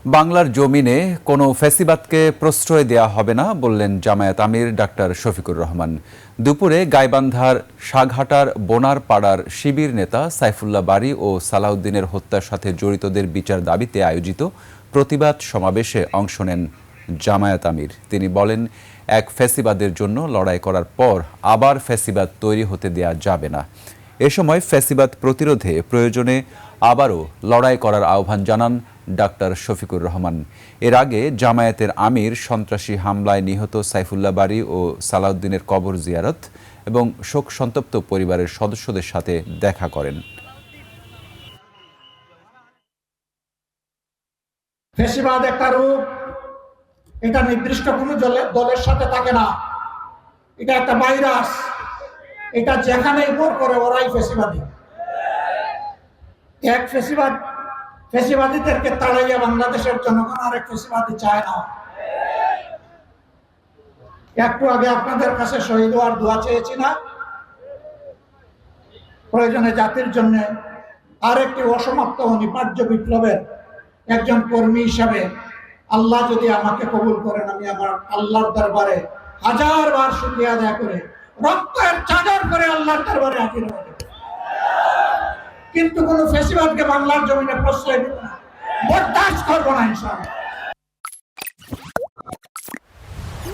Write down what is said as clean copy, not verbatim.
বাংলার জমিনে কোনো ফ্যাসিবাদকে প্রশ্রয় দেয়া হবে না বললেন জামায়াত আমির ডাক্তার শফিকুর রহমান। দুপুরে গাইবান্ধার শাহঘাটার বোনারপাড়ার শিবির নেতা সাইফুল্লাহ বারী ও সালাউদ্দিনের হত্যার সাথে জড়িতদের বিচার দাবিতে আয়োজিত প্রতিবাদ সমাবেশে অংশ নেন জামায়াত আমির। তিনি বলেন, এক ফ্যাসিবাদের জন্য লড়াই করার পর আবার ফ্যাসিবাদ তৈরি হতে দেয়া যাবে না। এ সময় ফ্যাসিবাদ প্রতিরোধে প্রয়োজনে আবারও লড়াই করার আহ্বান জানান ডাক্তার শফিকুর রহমান। এর আগে জামায়াতের আমির সন্ত্রাসী হামলায় নিহত সাইফুল্লাহ বারী ও সালাউদ্দিনের কবর জিয়ারত এবং শোক সন্তপ্ত পরিবারের সদস্যদের সাথে দেখা করেন। ফ্যাসিবাদ একটা রূপ, এটা নির্দিষ্ট কোনো দলের সাথে থাকে না। এটা একটা ভাইরাস, এটা যেখানে উপর করে ওরাই ফ্যাসিবাদী। এক ফ্যাসিবাদীদেরকে তাড়াইয়া বাংলাদেশের জনগণ আরেক ফ্যাসিবাদী চায় না। একটু আগে আপনাদের কাছে শহীদ হওয়ার দোয়া চেয়েছি না? প্রয়োজনে জাতির জন্য আরেকটি অসমাপ্ত অনিবার্য বিপ্লবের একজন কর্মী হিসাবে আল্লাহ যদি আমাকে কবুল করেন, আমি আমার আল্লাহর দরবারে হাজারবার শুকরিয়া আদায় করে রক্তের চাদর করে আল্লাহর দরবারে হাজির হয়ে যাব। কিন্তু কোন ফ্যাসিবাদকে বাংলার জমিনে প্রশ্রয় দেব না, বরদাস্ত করবো না ইনশাআল্লাহ।